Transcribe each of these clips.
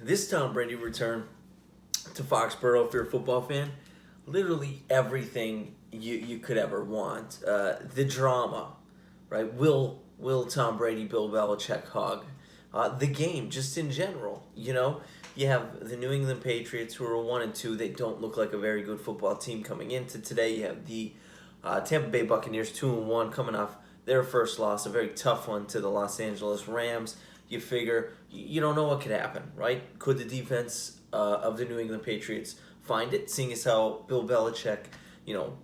this Tom Brady return to Foxborough, if you're a football fan, literally everything you could ever want. The drama, right? Will Tom Brady, Bill Belichick hug? The game, just in general. You have the New England Patriots, who are 1-2. They don't look like a very good football team coming into today. You have the Tampa Bay Buccaneers, 2-1, coming off their first loss, a very tough one to the Los Angeles Rams. You figure you don't know what could happen, right? Could the defense of the New England Patriots find it, seeing as how Bill Belichick, you know,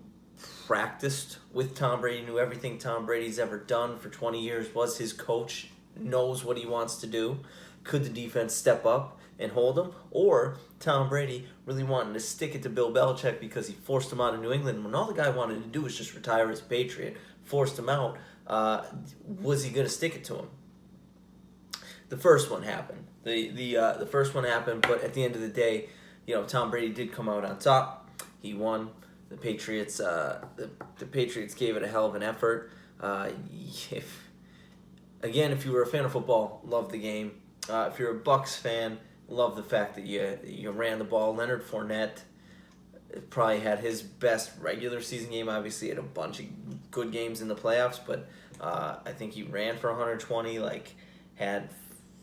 practiced with Tom Brady, knew everything Tom Brady's ever done for 20 years, was his coach, knows what he wants to do? Could the defense step up and hold him? Or Tom Brady really wanting to stick it to Bill Belichick because he forced him out of New England when all the guy wanted to do was just retire as a Patriot, forced him out. Was he going to stick it to him? The first one happened. The first one happened, but at the end of the day, Tom Brady did come out on top. He won. The Patriots the Patriots gave it a hell of an effort. If you were a fan of football, love the game. If you're a Bucs fan, love the fact that you ran the ball. Leonard Fournette probably had his best regular season game. Obviously, had a bunch of good games in the playoffs, but I think he ran for 120. Had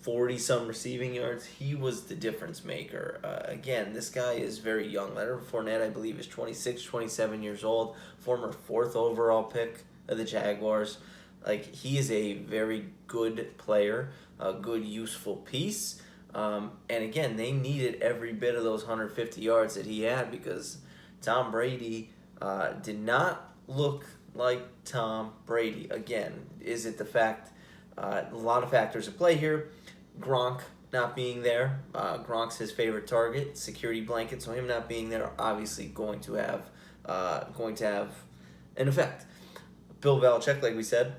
40-some receiving yards. He was the difference maker. Again, this guy is very young. Leonard Fournette, I believe, is 26, 27 years old. Former 4th overall pick of the Jaguars. He is a very good player, a good, useful piece. And again, they needed every bit of those 150 yards that he had because Tom Brady did not look like Tom Brady. Again, is it the fact, a lot of factors at play here. Gronk not being there. Gronk's his favorite target, security blanket, so him not being there obviously going to have an effect. Bill Belichick, like we said,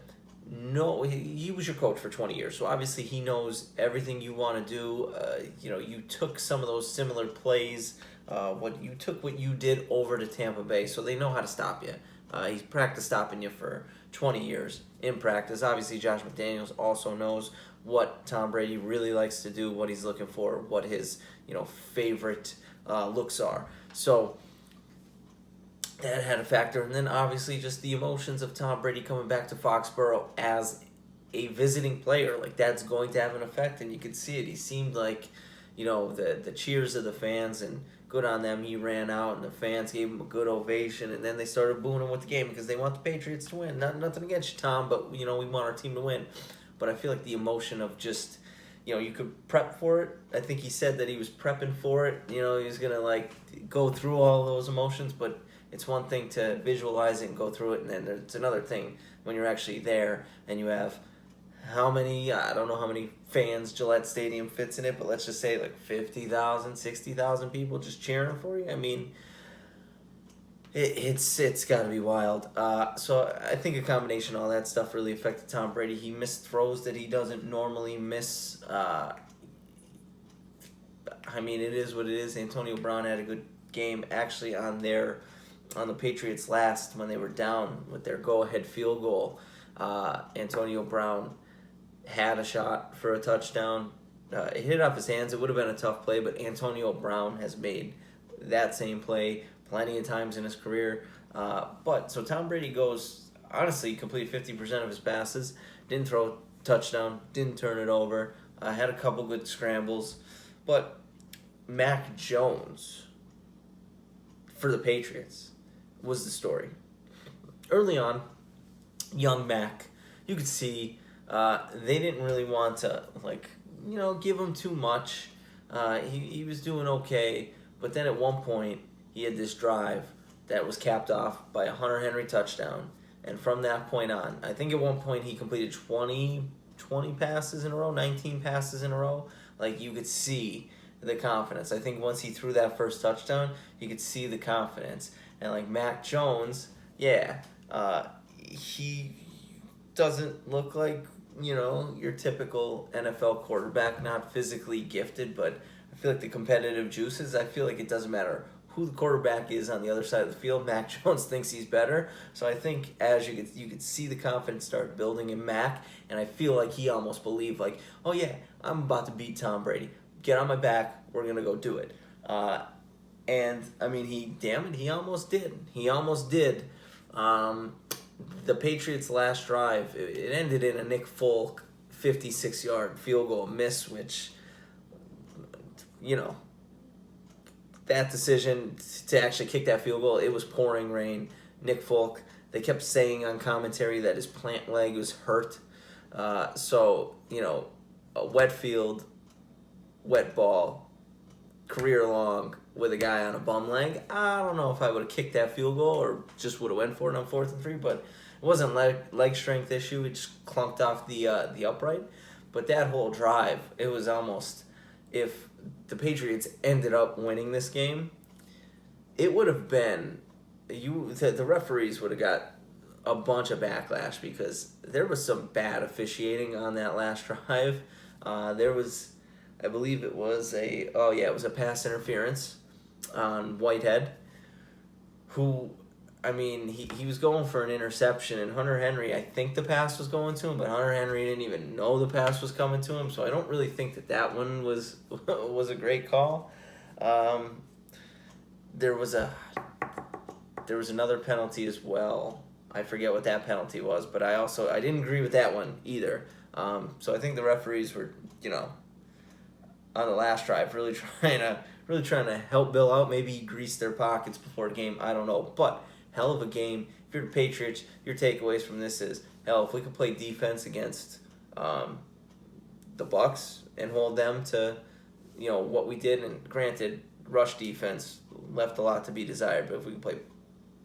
no, he was your coach for 20 years, so obviously he knows everything you want to do. You took some of those similar plays, what you did over to Tampa Bay, so they know how to stop you. He's practiced stopping you for 20 years in practice. Obviously, Josh McDaniels also knows what Tom Brady really likes to do, what he's looking for, what his favorite looks are. So that had a factor. And then obviously just the emotions of Tom Brady coming back to Foxborough as a visiting player. That's going to have an effect, and you could see it. He seemed like, the cheers of the fans, and good on them. He ran out, and the fans gave him a good ovation, and then they started booing him with the game because they want the Patriots to win. Nothing against you, Tom, but, we want our team to win. But I feel like the emotion of just, you could prep for it. I think he said that he was prepping for it. He was going to, go through all those emotions, but it's one thing to visualize it and go through it, and then it's another thing when you're actually there and you have how many, I don't know how many fans Gillette Stadium fits in it, but let's just say 50,000, 60,000 people just cheering for you. I mean, it's got to be wild. So I think a combination of all that stuff really affected Tom Brady. He missed throws that he doesn't normally miss. It is what it is. Antonio Brown had a good game actually on the Patriots last when they were down with their go-ahead field goal. Antonio Brown had a shot for a touchdown. It hit off his hands. It would have been a tough play, but Antonio Brown has made that same play plenty of times in his career. So Tom Brady goes, honestly, completed 50% of his passes, didn't throw a touchdown, didn't turn it over, had a couple good scrambles. But Mac Jones for the Patriots was the story. Early on, young Mac, you could see they didn't really want to, give him too much. He was doing okay, but then at one point, he had this drive that was capped off by a Hunter Henry touchdown. And from that point on, I think at one point he completed 20 passes in a row, 19 passes in a row. You could see the confidence. I think once he threw that first touchdown, you could see the confidence. And Mac Jones, he doesn't look like, your typical NFL quarterback, not physically gifted, but I feel like the competitive juices, I feel like it doesn't matter who the quarterback is on the other side of the field. Mac Jones thinks he's better. So I think as you could see the confidence start building in Mac, and I feel like he almost believed, oh yeah, I'm about to beat Tom Brady. get on my back. We're gonna go do it. And I mean, he almost did. He almost did. The Patriots' last drive, it ended in a Nick Folk 56-yard field goal miss, which, that decision to actually kick that field goal, it was pouring rain. Nick Folk, they kept saying on commentary that his plant leg was hurt. So, a wet field, wet ball, career long with a guy on a bum leg. I don't know if I would have kicked that field goal or just would have went for it on 4th and 3, but it wasn't leg strength issue. It just clunked off the upright. But that whole drive, it was almost, if the Patriots ended up winning this game, it would have been, the referees would have got a bunch of backlash because there was some bad officiating on that last drive. There was, I believe it was it was a pass interference on Whitehead, who, I mean, he was going for an interception, and Hunter Henry, I think the pass was going to him, but Hunter Henry didn't even know the pass was coming to him, so I don't really think that one was a great call. There was another penalty as well. I forget what that penalty was, but I didn't agree with that one either. So I think the referees were, on the last drive, really trying to help Bill out. Maybe grease their pockets before the game. I don't know, but hell of a game. If you're the Patriots, your takeaways from this is, hell, if we could play defense against the Bucs and hold them to, what we did, and granted, rush defense left a lot to be desired, but if we could play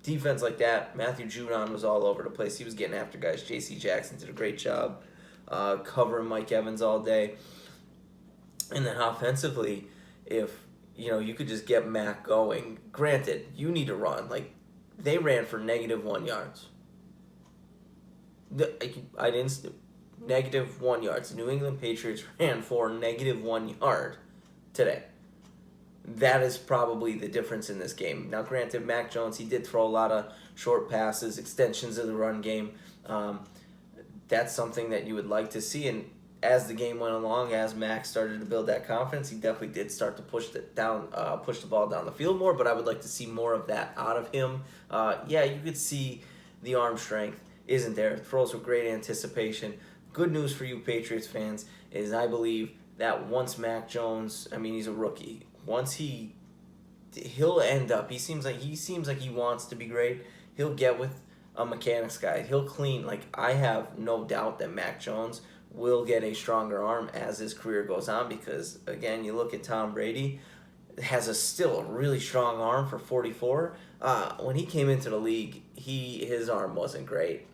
defense like that, Matthew Judon was all over the place. He was getting after guys. J.C. Jackson did a great job covering Mike Evans all day. And then offensively, if, you could just get Mac going. Granted, you need to run. Like, they ran for -1 yards. -1 yards. The New England Patriots ran for -1 yard today. That is probably the difference in this game. Now, granted, Mac Jones, he did throw a lot of short passes, extensions of the run game. That's something that you would like to see. And as the game went along, as Mac started to build that confidence, he definitely did start to push the ball down the field more. But I would like to see more of that out of him. You could see the arm strength isn't there. Throws with great anticipation. Good news for you Patriots fans is I believe that once Mac Jones, I mean, he's a rookie. Once he'll end up, he seems like he wants to be great. He'll get with a mechanics guy. He'll clean. Like, I have no doubt that Mac Jones will get a stronger arm as his career goes on, because again, you look at Tom Brady, has still a really strong arm for 44. When he came into the league, his arm wasn't great.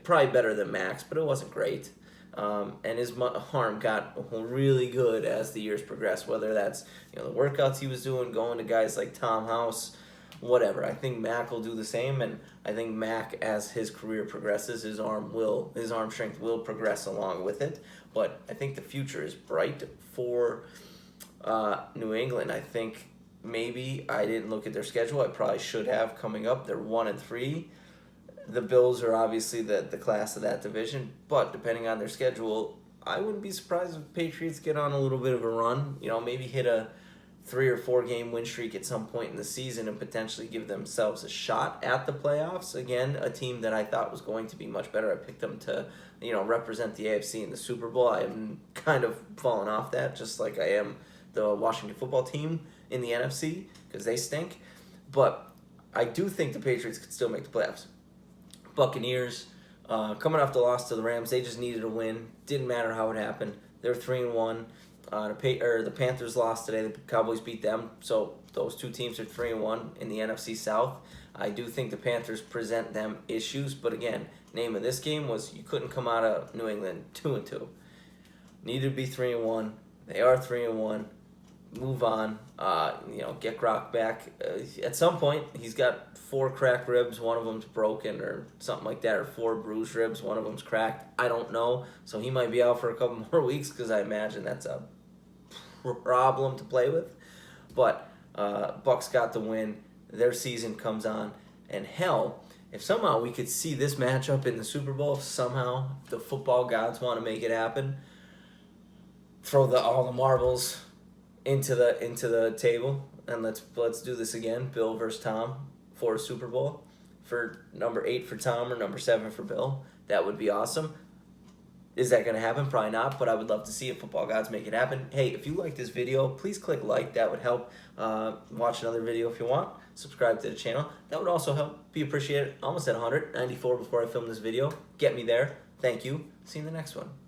Probably better than Mac's, but it wasn't great. And his arm got really good as the years progressed, whether that's the workouts he was doing, going to guys like Tom House, whatever. I think Mac will do the same, and I think Mac, as his career progresses, his arm strength will progress along with it. But I think the future is bright for New England. I think maybe I didn't look at their schedule. I probably should have coming up. They're 1-3. The Bills are obviously the class of that division, but depending on their schedule, I wouldn't be surprised if the Patriots get on a little bit of a run. Maybe hit a 3 or 4 game win streak at some point in the season and potentially give themselves a shot at the playoffs. Again, a team that I thought was going to be much better. I picked them to, represent the AFC in the Super Bowl. I am kind of fallen off that, just like I am the Washington football team in the NFC, because they stink. But I do think the Patriots could still make the playoffs. Buccaneers, coming off the loss to the Rams, they just needed a win. Didn't matter how it happened. They're 3-1. The Panthers lost today. The Cowboys beat them. So those two teams are 3-1 in the NFC South. I do think the Panthers present them issues, but again, name of this game was you couldn't come out of New England 2-2. Needed to be 3-1. They are 3-1. Move on. Get Gronk back. At some point, he's got 4 cracked ribs. One of them's broken or something like that, or 4 bruised ribs. One of them's cracked. I don't know. So he might be out for a couple more weeks, because I imagine that's a problem to play with. But Bucs got the win. Their season comes on. And hell, if somehow we could see this matchup in the Super Bowl, if somehow the football gods want to make it happen, throw all the marbles into the table, and let's do this again. Bill versus Tom for a Super Bowl, for number 8 for Tom or number 7 for Bill. That would be awesome. Is that going to happen? Probably not, but I would love to see it. Football gods, make it happen. Hey, if you like this video, please click like. That would help. Watch another video if you want. Subscribe to the channel. That would also help. Be appreciated. Almost at 194 before I film this video. Get me there. Thank you. See you in the next one.